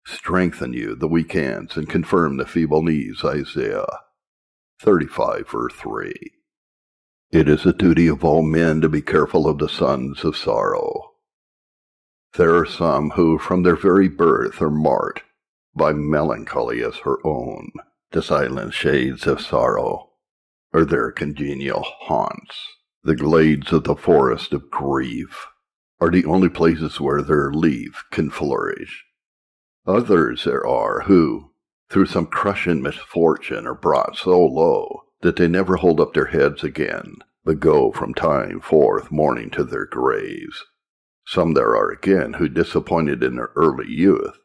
Strengthen you the weak hands, and confirm the feeble knees. Isaiah 35, verse 3. It is the duty of all men to be careful of the sons of sorrow. There are some who from their very birth are marked by melancholy as her own. The silent shades of sorrow are their congenial haunts. The glades of the forest of grief are the only places where their leaf can flourish. Others there are who, through some crushing misfortune, are brought so low that they never hold up their heads again, but go from time forth mourning to their graves. Some there are again who, disappointed in their early youth,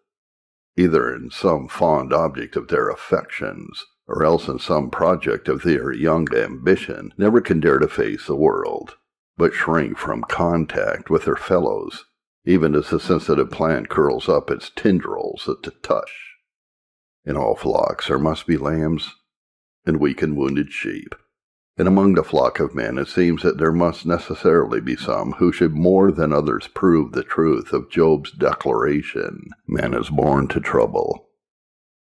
either in some fond object of their affections, or else in some project of their young ambition, never can dare to face the world, but shrink from contact with their fellows, even as the sensitive plant curls up its tendrils at the touch. In all flocks there must be lambs and weak and wounded sheep, and among the flock of men it seems that there must necessarily be some who should more than others prove the truth of Job's declaration, "Man is born to trouble,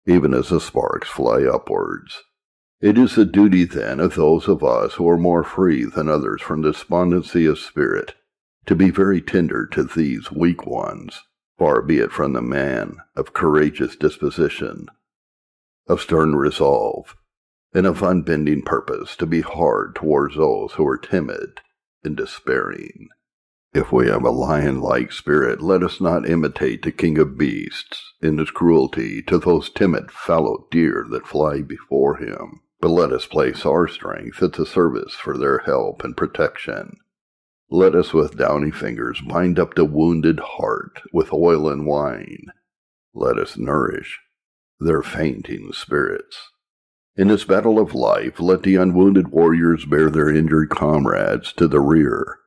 even as the sparks fly upwards." It is the duty then of those of us who are more free than others from despondency of spirit to be very tender to these weak ones, far be it from the man of courageous disposition, of stern resolve, and of unbending purpose, to be hard towards those who are timid and despairing. If we have a lion-like spirit, let us not imitate the king of beasts in his cruelty to those timid fallow deer that fly before him, but let us place our strength at the service for their help and protection. Let us with downy fingers bind up the wounded heart with oil and wine. Let us nourish their fainting spirits. In this battle of life, let the unwounded warriors bear their injured comrades to the rear.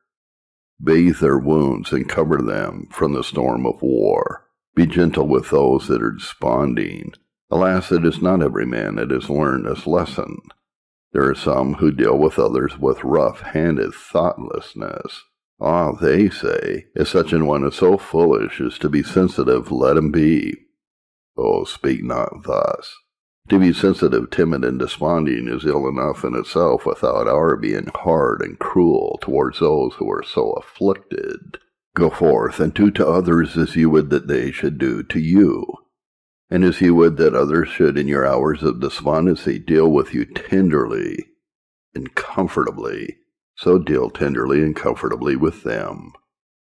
Bathe their wounds and cover them from the storm of war. Be gentle with those that are desponding. Alas, it is not every man that has learned this lesson. There are some who deal with others with rough-handed thoughtlessness. Ah, they say, if such an one is so foolish as to be sensitive, let him be. Oh, speak not thus. To be sensitive, timid, and desponding is ill enough in itself without our being hard and cruel towards those who are so afflicted. Go forth and do to others as you would that they should do to you. And as you would that others should in your hours of despondency deal with you tenderly and comfortably, so deal tenderly and comfortably with them.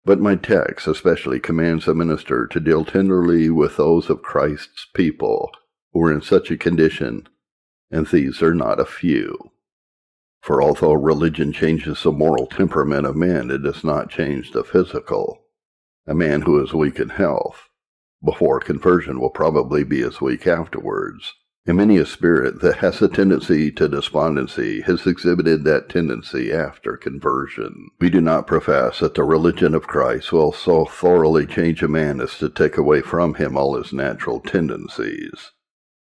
But my text especially commands a minister to deal tenderly with those of Christ's people who are in such a condition, and these are not a few. For although religion changes the moral temperament of man, it does not change the physical. A man who is weak in health before conversion will probably be as weak afterwards. And many a spirit that has a tendency to despondency has exhibited that tendency after conversion. We do not profess that the religion of Christ will so thoroughly change a man as to take away from him all his natural tendencies.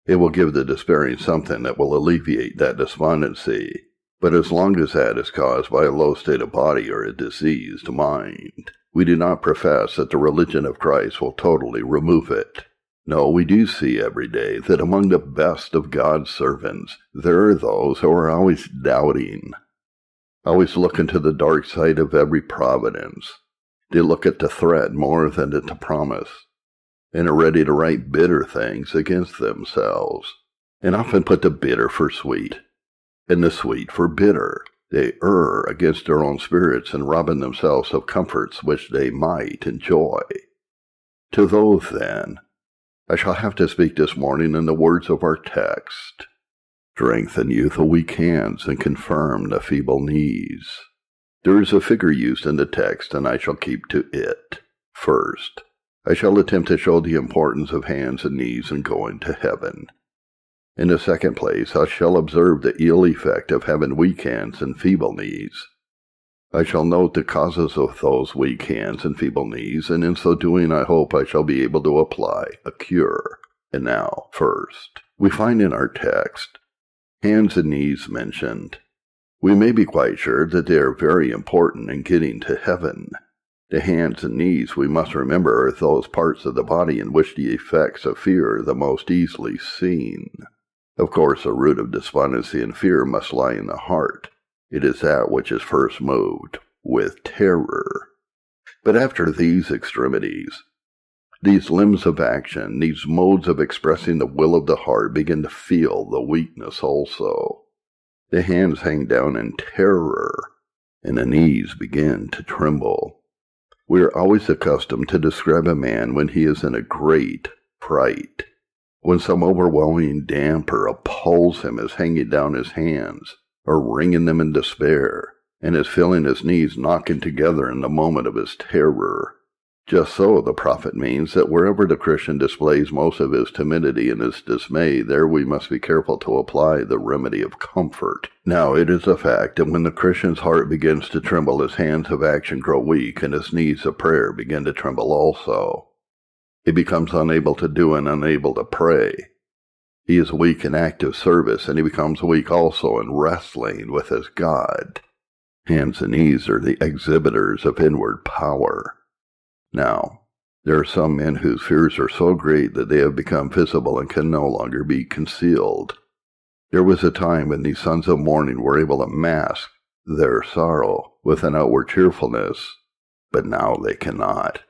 It will give the despairing something that will alleviate that despondency, but as long as that is caused by a low state of body or a diseased mind, we do not profess that the religion of Christ will totally remove it. No, we do see every day that among the best of God's servants, there are those who are always doubting, always looking to the dark side of every providence. They look at the threat more than at the promise, and are ready to write bitter things against themselves, and often put the bitter for sweet, and the sweet for bitter. They err against their own spirits and robbing themselves of comforts which they might enjoy. To those, then, I shall have to speak this morning in the words of our text. Strengthen you the weak hands and confirm the feeble knees. There is a figure used in the text, and I shall keep to it. First, I shall attempt to show the importance of hands and knees in going to heaven. In the second place, I shall observe the ill effect of having weak hands and feeble knees. I shall note the causes of those weak hands and feeble knees, and in so doing I hope I shall be able to apply a cure. And now, first, we find in our text hands and knees mentioned. We may be quite sure that they are very important in getting to heaven. The hands and knees, we must remember, are those parts of the body in which the effects of fear are the most easily seen. Of course, the root of despondency and fear must lie in the heart. It is that which is first moved with terror. But after these extremities, these limbs of action, these modes of expressing the will of the heart begin to feel the weakness also. The hands hang down in terror, and the knees begin to tremble. We are always accustomed to describe a man when he is in a great fright, when some overwhelming damper appalls him as hanging down his hands, or wringing them in despair, and is feeling his knees knocking together in the moment of his terror. Just so, the prophet means that wherever the Christian displays most of his timidity and his dismay, there we must be careful to apply the remedy of comfort. Now, it is a fact that when the Christian's heart begins to tremble, his hands of action grow weak, and his knees of prayer begin to tremble also. He becomes unable to do and unable to pray. He is weak in active service, and he becomes weak also in wrestling with his God. Hands and knees are the exhibitors of inward power. Now, there are some men whose fears are so great that they have become visible and can no longer be concealed. There was a time when these sons of morning were able to mask their sorrow with an outward cheerfulness, but now they cannot.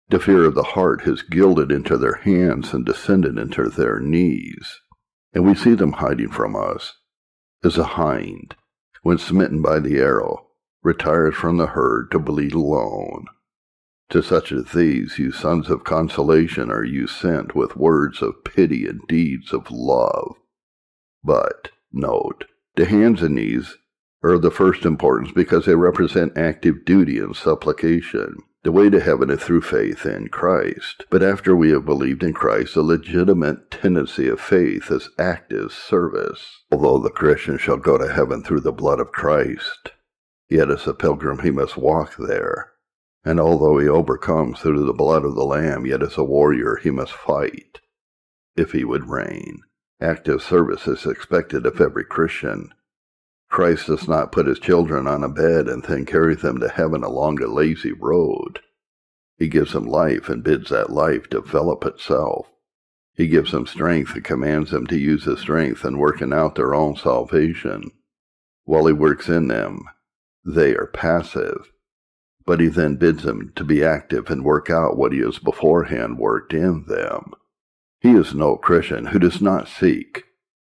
The fear of the heart has gilded into their hands and descended into their knees, and we see them hiding from us, as a hind, when smitten by the arrow, retires from the herd to bleed alone. To such as these, you sons of consolation, are you sent with words of pity and deeds of love. But, note, the hands and knees are of the first importance because they represent active duty and supplication. The way to heaven is through faith in Christ. But after we have believed in Christ, the legitimate tendency of faith is active service. Although the Christian shall go to heaven through the blood of Christ, yet as a pilgrim he must walk there. And although he overcomes through the blood of the Lamb, yet as a warrior he must fight, if he would reign. Active service is expected of every Christian. Christ does not put his children on a bed and then carry them to heaven along a lazy road. He gives them life and bids that life develop itself. He gives them strength and commands them to use his strength in working out their own salvation. While he works in them, they are passive. But he then bids them to be active and work out what he has beforehand worked in them. He is no Christian who does not seek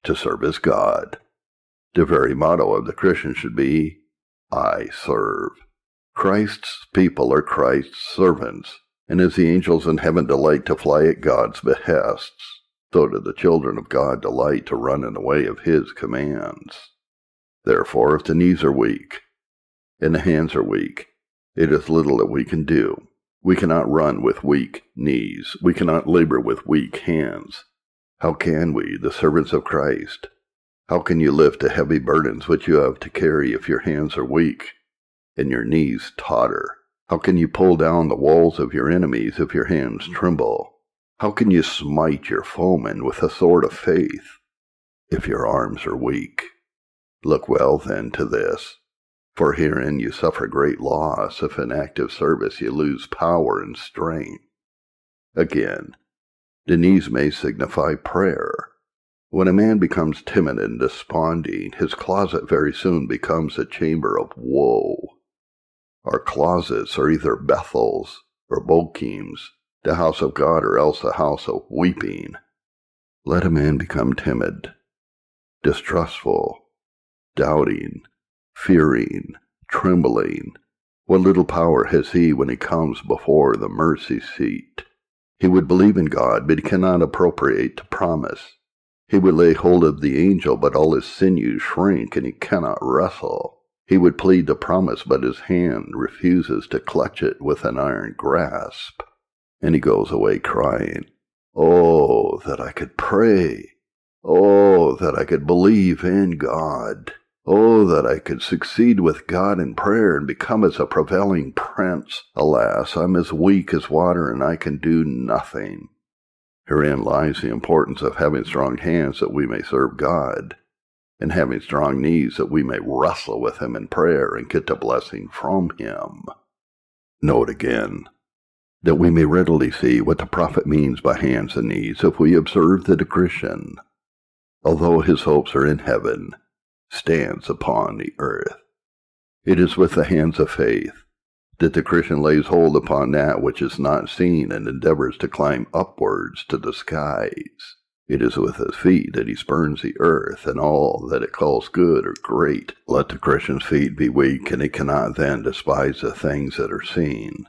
to serve his God. The very motto of the Christian should be, I serve. Christ's people are Christ's servants, and as the angels in heaven delight to fly at God's behests, so do the children of God delight to run in the way of his commands. Therefore, if the knees are weak, and the hands are weak, it is little that we can do. We cannot run with weak knees. We cannot labor with weak hands. How can we, the servants of Christ? How can you lift the heavy burdens which you have to carry if your hands are weak and your knees totter? How can you pull down the walls of your enemies if your hands tremble? How can you smite your foemen with the sword of faith if your arms are weak? Look well then to this. For herein you suffer great loss if in active service you lose power and strength. Again, the knees may signify prayer. When a man becomes timid and desponding, his closet very soon becomes a chamber of woe. Our closets are either Bethels or Bochems, the house of God, or else a house of weeping. Let a man become timid, distrustful, doubting, fearing, trembling. What little power has he when he comes before the mercy seat? He would believe in God, but he cannot appropriate the promise. He would lay hold of the angel, but all his sinews shrink, and he cannot wrestle. He would plead the promise, but his hand refuses to clutch it with an iron grasp. And he goes away crying, Oh, that I could pray! Oh, that I could believe in God! Oh, that I could succeed with God in prayer and become as a prevailing prince. Alas, I'm as weak as water and I can do nothing. Herein lies the importance of having strong hands that we may serve God, and having strong knees that we may wrestle with him in prayer and get the blessing from him. Note again, that we may readily see what the prophet means by hands and knees if we observe that a Christian, although his hopes are in heaven, stands upon the earth. It is with the hands of faith that the Christian lays hold upon that which is not seen and endeavors to climb upwards to the skies. It is with his feet that he spurns the earth and all that it calls good or great. Let the Christian's feet be weak, and he cannot then despise the things that are seen.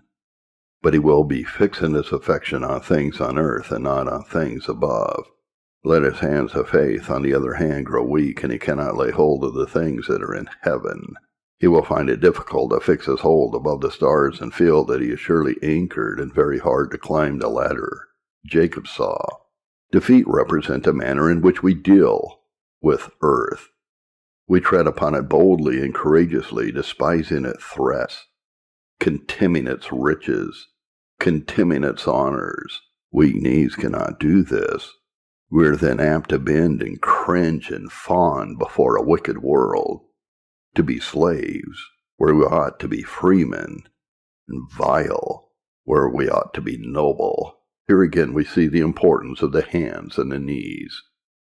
But he will be fixing his affection on things on earth and not on things above. Let his hands of faith, on the other hand, grow weak, and he cannot lay hold of the things that are in heaven. He will find it difficult to fix his hold above the stars and feel that he is surely anchored and very hard to climb the ladder Jacob saw. The feet represent the manner in which we deal with earth. We tread upon it boldly and courageously, despising its threats, contemning its riches, contemning its honors. Weak knees cannot do this. We are then apt to bend and cringe and fawn before a wicked world, to be slaves where we ought to be freemen, and vile where we ought to be noble. Here again we see the importance of the hands and the knees.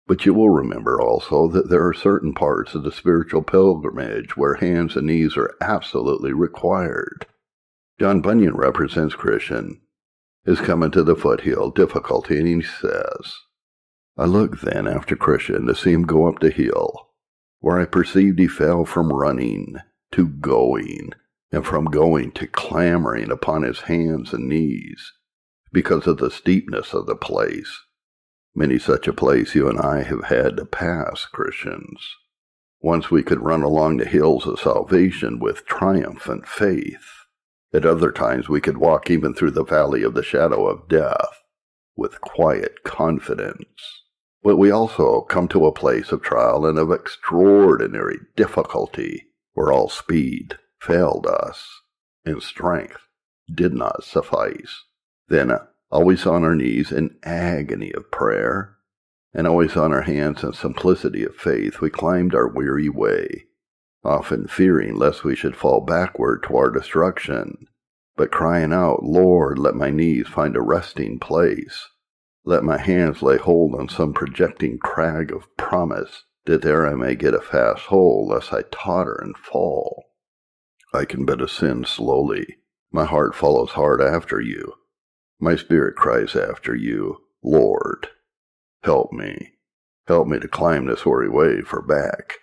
But you will remember also that there are certain parts of the spiritual pilgrimage where hands and knees are absolutely required. John Bunyan represents Christian as coming to the foothill difficulty, and he says, I looked then after Christian to see him go up the hill, where I perceived he fell from running to going, and from going to clambering upon his hands and knees, because of the steepness of the place. Many such a place you and I have had to pass, Christians. Once we could run along the hills of salvation with triumphant faith. At other times we could walk even through the valley of the shadow of death with quiet confidence. But we also come to a place of trial and of extraordinary difficulty, where all speed failed us, and strength did not suffice. Then, always on our knees in agony of prayer, and always on our hands in simplicity of faith, we climbed our weary way, often fearing lest we should fall backward to our destruction, but crying out, Lord, let my knees find a resting place. Let my hands lay hold on some projecting crag of promise, that there I may get a fast hold, lest I totter and fall. I can but ascend slowly. My heart follows hard after you. My spirit cries after you, Lord, help me. Help me to climb this weary way, for back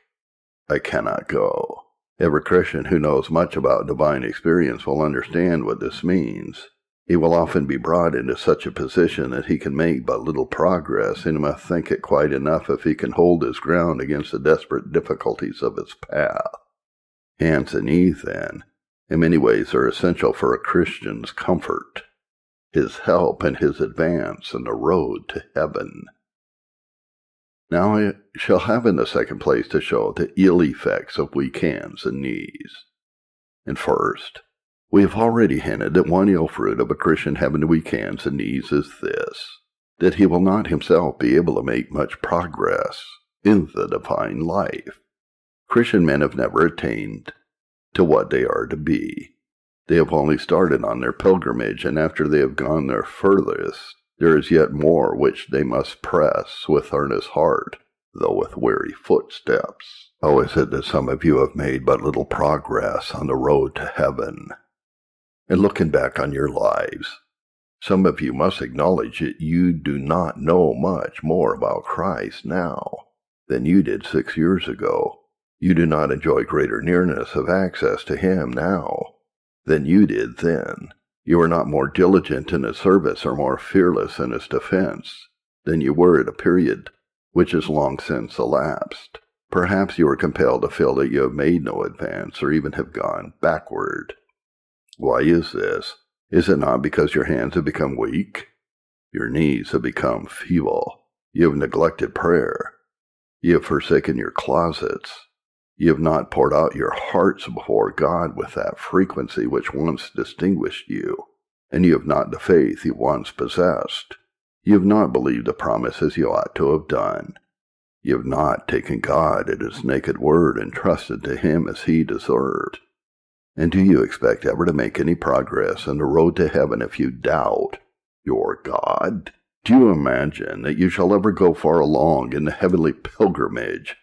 I cannot go. Every Christian who knows much about divine experience will understand what this means. He will often be brought into such a position that he can make but little progress, and he must think it quite enough if he can hold his ground against the desperate difficulties of his path. Hands and knees, then, in many ways are essential for a Christian's comfort, his help, and his advance in the road to heaven. Now I shall have in the second place to show the ill effects of weak hands and knees. And first, we have already hinted that one ill fruit of a Christian having weak hands and knees is this, that he will not himself be able to make much progress in the divine life. Christian men have never attained to what they are to be. They have only started on their pilgrimage, and after they have gone their furthest, there is yet more which they must press with earnest heart, though with weary footsteps. How is it that some of you have made but little progress on the road to heaven? And looking back on your lives, some of you must acknowledge that you do not know much more about Christ now than you did 6 years ago. You do not enjoy greater nearness of access to Him now than you did then. You are not more diligent in His service or more fearless in His defense than you were at a period which is long since elapsed. Perhaps you are compelled to feel that you have made no advance or even have gone backward. Why is this? Is it not because your hands have become weak? Your knees have become feeble. You have neglected prayer. You have forsaken your closets. You have not poured out your hearts before God with that frequency which once distinguished you, and you have not the faith you once possessed. You have not believed the promises you ought to have done. You have not taken God at His naked word and trusted to Him as He deserved. And do you expect ever to make any progress on the road to heaven if you doubt your God? Do you imagine that you shall ever go far along in the heavenly pilgrimage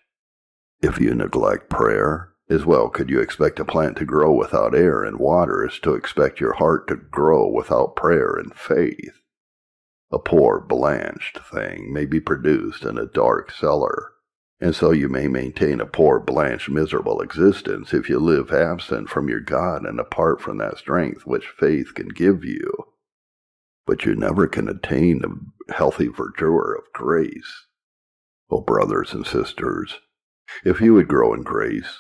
if you neglect prayer? As well could you expect a plant to grow without air and water as to expect your heart to grow without prayer and faith. A poor, blanched thing may be produced in a dark cellar, and so you may maintain a poor, blanched, miserable existence if you live absent from your God and apart from that strength which faith can give you. But you never can attain the healthy verdure of grace. Oh, brothers and sisters, if you would grow in grace,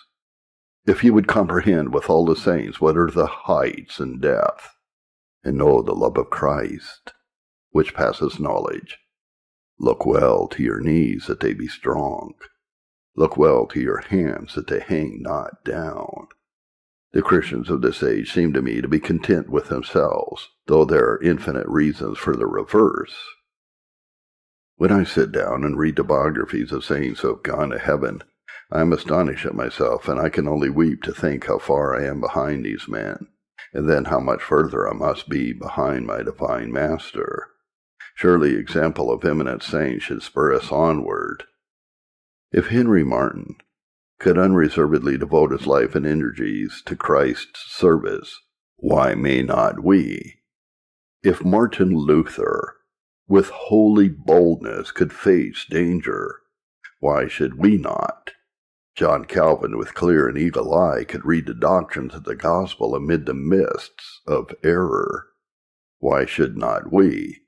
if you would comprehend with all the saints what are the heights and depth, and know the love of Christ, which passes knowledge, look well to your knees that they be strong. Look well to your hands that they hang not down. The Christians of this age seem to me to be content with themselves, though there are infinite reasons for the reverse. When I sit down and read the biographies of saints who have gone to heaven, I am astonished at myself, and I can only weep to think how far I am behind these men, and then how much further I must be behind my divine Master. Surely example of eminent saints should spur us onward. If Henry Martyn could unreservedly devote his life and energies to Christ's service, why may not we? If Martin Luther, with holy boldness, could face danger, why should we not? John Calvin, with clear and eagle eye, could read the doctrines of the gospel amid the mists of error. Why should not we?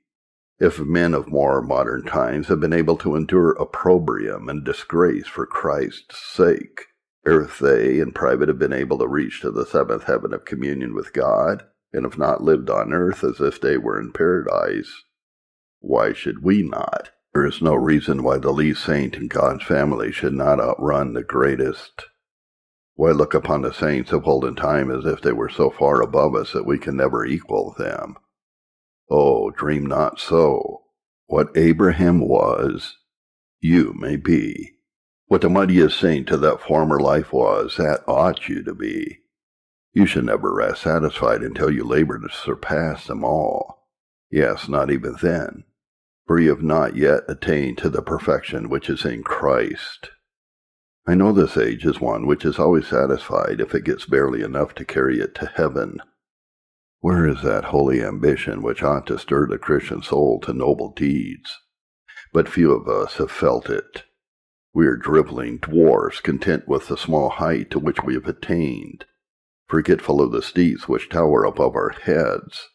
If men of more modern times have been able to endure opprobrium and disgrace for Christ's sake, if they in private have been able to reach to the seventh heaven of communion with God, and have not lived on earth as if they were in paradise, why should we not? There is no reason why the least saint in God's family should not outrun the greatest. Why look upon the saints of olden time as if they were so far above us that we can never equal them? Oh, dream not so. What Abraham was, you may be. What the mightiest saint to that former life was, that ought you to be. You should never rest satisfied until you labor to surpass them all. Yes, not even then, for you have not yet attained to the perfection which is in Christ. I know this age is one which is always satisfied if it gets barely enough to carry it to heaven. Where is that holy ambition which ought to stir the Christian soul to noble deeds? But few of us have felt it. We are driveling dwarfs, content with the small height to which we have attained, forgetful of the steeps which tower above our heads.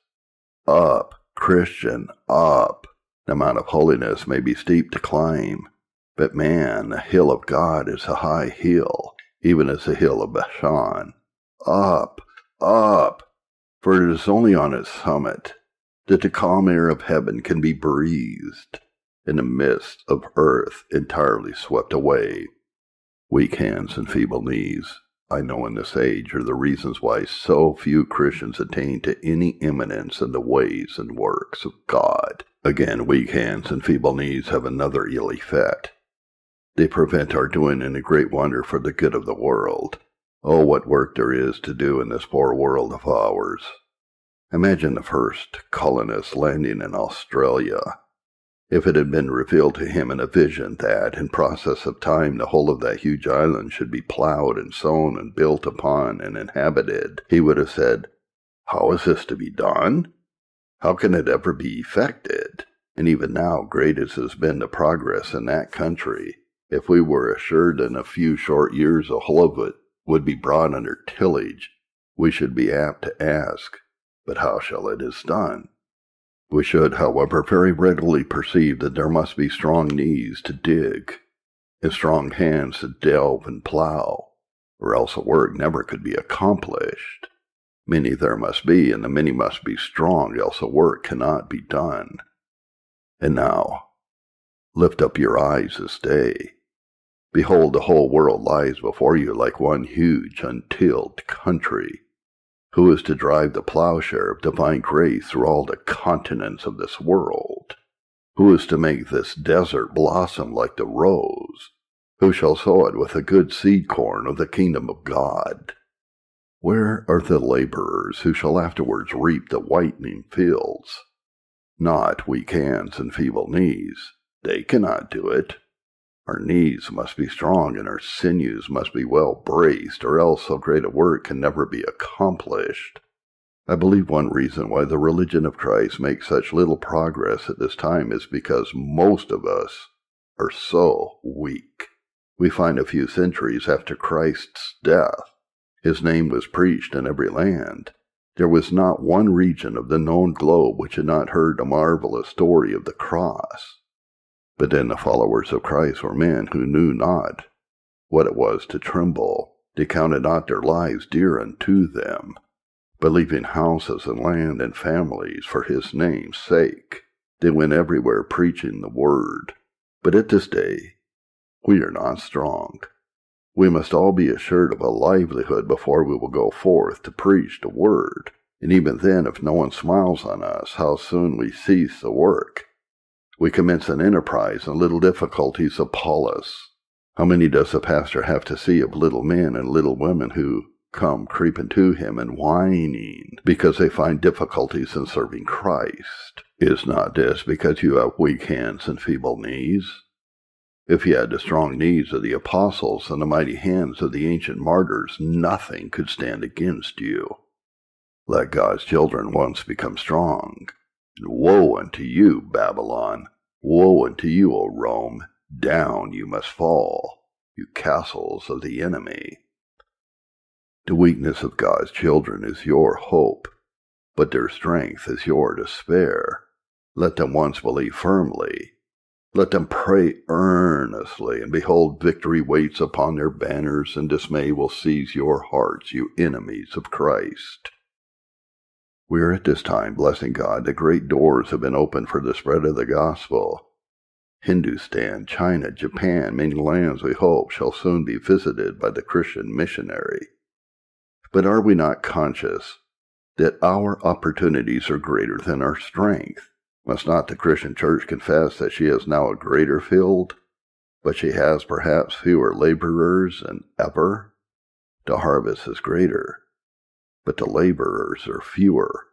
Up, Christian, up! The mount of holiness may be steep to climb, but man, the hill of God is a high hill, even as the hill of Bashan. Up, up! For it is only on its summit that the calm air of heaven can be breathed, and the mist of earth entirely swept away. Weak hands and feeble knees, I know in this age, are the reasons why so few Christians attain to any eminence in the ways and works of God. Again, weak hands and feeble knees have another ill effect. They prevent our doing any great wonder for the good of the world. Oh, what work there is to do in this poor world of ours. Imagine the first colonist landing in Australia. If it had been revealed to him in a vision that, in process of time, the whole of that huge island should be plowed and sown and built upon and inhabited, he would have said, "How is this to be done? How can it ever be effected?" And even now, great as has been the progress in that country, if we were assured in a few short years the whole of it would be brought under tillage, we should be apt to ask, but how shall it is done? We should, however, very readily perceive that there must be strong knees to dig, and strong hands to delve and plow, or else the work never could be accomplished. Many there must be, and the many must be strong, else the work cannot be done. And now, lift up your eyes this day. Behold, the whole world lies before you like one huge, untilled country. Who is to drive the plowshare of divine grace through all the continents of this world? Who is to make this desert blossom like the rose? Who shall sow it with the good seed corn of the kingdom of God? Where are the laborers who shall afterwards reap the whitening fields? Not weak hands and feeble knees. They cannot do it. Our knees must be strong and our sinews must be well braced, or else so great a work can never be accomplished. I believe one reason why the religion of Christ makes such little progress at this time is because most of us are so weak. We find a few centuries after Christ's death, his name was preached in every land. There was not one region of the known globe which had not heard the marvelous story of the cross. But then the followers of Christ were men who knew not what it was to tremble. They counted not their lives dear unto them, but leaving houses and land and families for his name's sake, they went everywhere preaching the word. But at this day, we are not strong. We must all be assured of a livelihood before we will go forth to preach the word. And even then, if no one smiles on us, how soon we cease the work. We commence an enterprise and little difficulties appall us. How many does the pastor have to see of little men and little women who come creeping to him and whining because they find difficulties in serving Christ? Is not this because you have weak hands and feeble knees? If you had the strong knees of the apostles and the mighty hands of the ancient martyrs, nothing could stand against you. Let God's children once become strong. And woe unto you, Babylon! Woe unto you, O Rome! Down you must fall, you castles of the enemy. The weakness of God's children is your hope, but their strength is your despair. Let them once believe firmly. Let them pray earnestly, and behold, victory waits upon their banners, and dismay will seize your hearts, you enemies of Christ. We are at this time blessing God that great doors have been opened for the spread of the gospel. Hindustan, China, Japan, many lands we hope shall soon be visited by the Christian missionary. But are we not conscious that our opportunities are greater than our strength? Must not the Christian church confess that she has now a greater field, but she has perhaps fewer laborers than ever? The harvest is greater, but the laborers are fewer.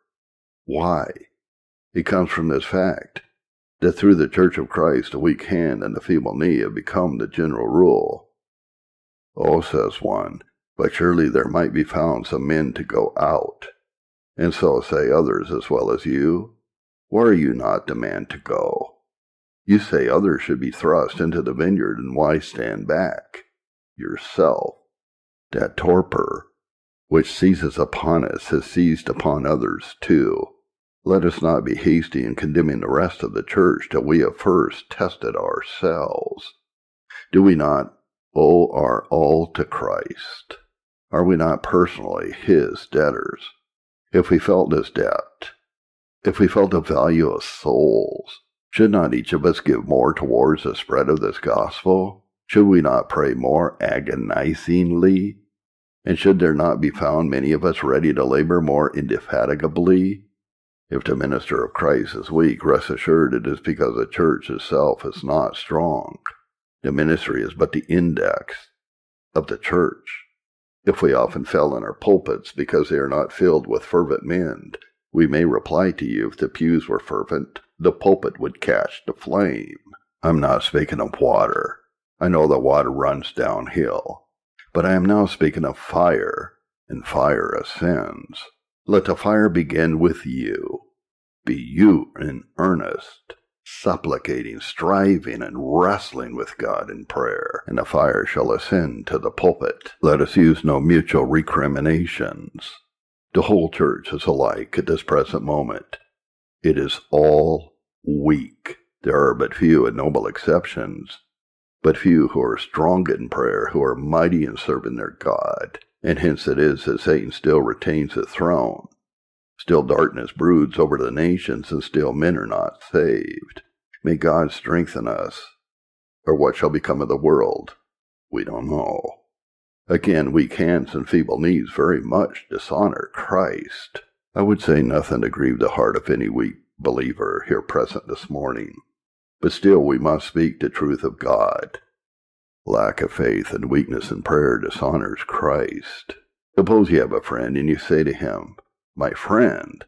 Why? It comes from this fact that through the Church of Christ the weak hand and the feeble knee have become the general rule. Oh, says one, but surely there might be found some men to go out. And so say others as well as you. Why are you not the man to go? You say others should be thrust into the vineyard, and why stand back? Yourself. That torpor which seizes upon us has seized upon others too. Let us not be hasty in condemning the rest of the church till we have first tested ourselves. Do we not owe our all to Christ? Are we not personally his debtors? If we felt this debt, if we felt the value of souls, should not each of us give more towards the spread of this gospel? Should we not pray more agonizingly? And should there not be found many of us ready to labor more indefatigably? If the minister of Christ is weak, rest assured it is because the church itself is not strong. The ministry is but the index of the church. If we often fail in our pulpits because they are not filled with fervent men, we may reply to you, if the pews were fervent, the pulpit would catch the flame. I'm not speaking of water. I know that water runs downhill. But I am now speaking of fire, and fire ascends. Let the fire begin with you. Be you in earnest, supplicating, striving, and wrestling with God in prayer, and the fire shall ascend to the pulpit. Let us use no mutual recriminations. The whole church is alike at this present moment. It is all weak. There are but few and noble exceptions, but few who are strong in prayer, who are mighty in serving their God. And hence it is that Satan still retains his throne. Still darkness broods over the nations, and still men are not saved. May God strengthen us, or what shall become of the world, we don't know. Again, weak hands and feeble knees very much dishonor Christ. I would say nothing to grieve the heart of any weak believer here present this morning, but still we must speak the truth of God. Lack of faith and weakness in prayer dishonors Christ. Suppose you have a friend and you say to him, "My friend,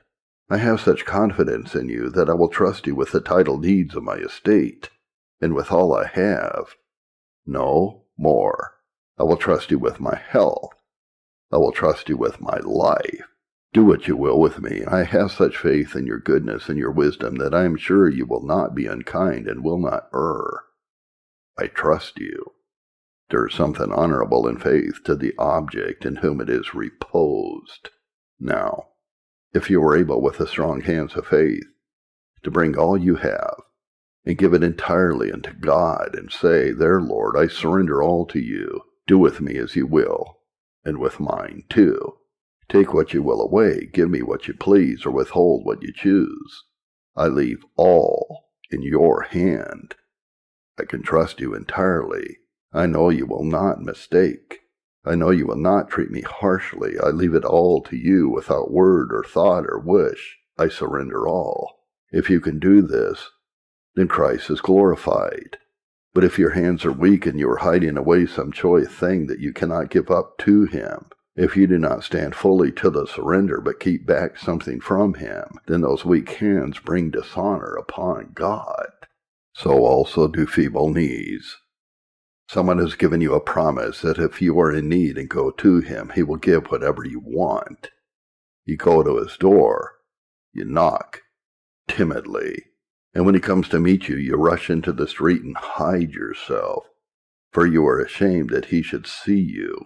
I have such confidence in you that I will trust you with the title deeds of my estate, and with all I have. No, more, I will trust you with my health. I will trust you with my life. Do what you will with me. I have such faith in your goodness and your wisdom that I am sure you will not be unkind and will not err. I trust you." There is something honorable in faith to the object in whom it is reposed. Now, if you are able with the strong hands of faith to bring all you have and give it entirely unto God and say, "There, Lord, I surrender all to you. Do with me as you will, and with mine too. Take what you will away, give me what you please, or withhold what you choose. I leave all in your hand. I can trust you entirely. I know you will not mistake. I know you will not treat me harshly. I leave it all to you without word or thought or wish. I surrender all. If you can do this, then Christ is glorified. But if your hands are weak and you are hiding away some choice thing that you cannot give up to him, if you do not stand fully to the surrender but keep back something from him, then those weak hands bring dishonor upon God. So also do feeble knees. Someone has given you a promise that if you are in need and go to him, he will give whatever you want. You go to his door, you knock timidly, and when he comes to meet you, you rush into the street and hide yourself, for you are ashamed that he should see you.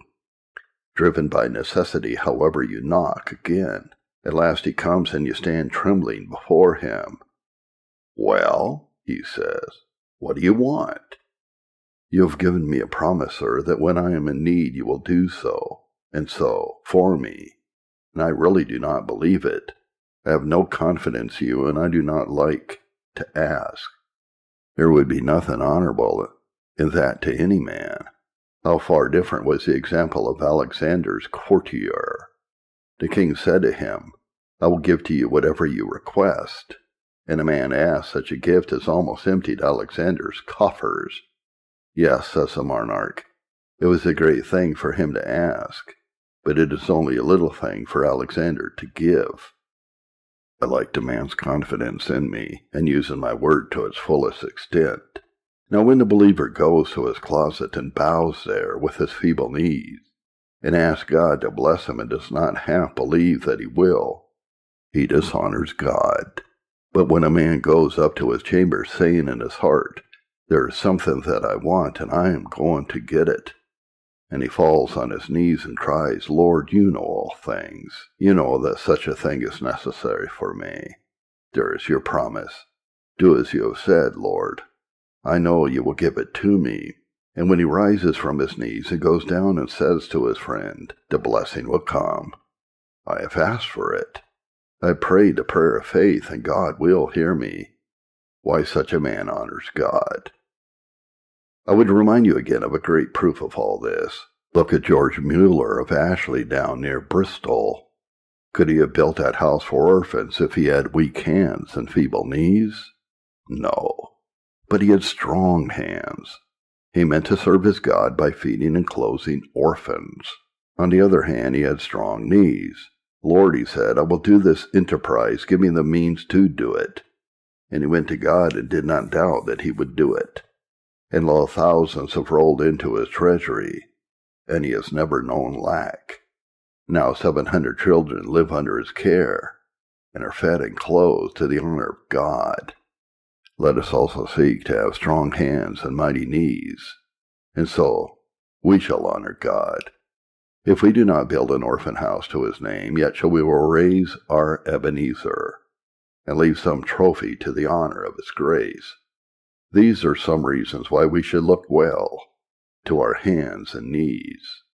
Driven by necessity, however, you knock again. At last he comes and you stand trembling before him. "Well," he says, "what do you want?" "You have given me a promise, sir, that when I am in need you will do so, and so, for me. And I really do not believe it. I have no confidence in you, and I do not like to ask. There would be nothing honorable in that to any man." How far different was the example of Alexander's courtier. The king said to him, "I will give to you whatever you request." And a man asked such a gift as almost emptied Alexander's coffers. "Yes," says the monarch, "it was a great thing for him to ask, but it is only a little thing for Alexander to give." I like a man's confidence in me and using my word to its fullest extent. Now when the believer goes to his closet and bows there with his feeble knees and asks God to bless him and does not half believe that he will, he dishonors God. But when a man goes up to his chamber saying in his heart, "There is something that I want and I am going to get it," and he falls on his knees and cries, "Lord, you know all things. You know that such a thing is necessary for me. There is your promise. Do as you have said, Lord. I know you will give it to me." And when he rises from his knees and goes down and says to his friend, the blessing will come. "I have asked for it. I prayed a prayer of faith, and God will hear me." Why, such a man honors God. I would remind you again of a great proof of all this. Look at George Mueller of Ashley down near Bristol. Could he have built that house for orphans if he had weak hands and feeble knees? No. But he had strong hands. He meant to serve his God by feeding and clothing orphans. On the other hand, he had strong knees. "Lord," he said, "I will do this enterprise. Give me the means to do it." And he went to God and did not doubt that he would do it. And lo, thousands have rolled into his treasury, and he has never known lack. Now 700 children live under his care, and are fed and clothed to the honor of God. Let us also seek to have strong hands and mighty knees, and so we shall honor God. If we do not build an orphan house to his name, yet shall we will raise our Ebenezer, and leave some trophy to the honor of his grace. These are some reasons why we should look well to our hands and knees.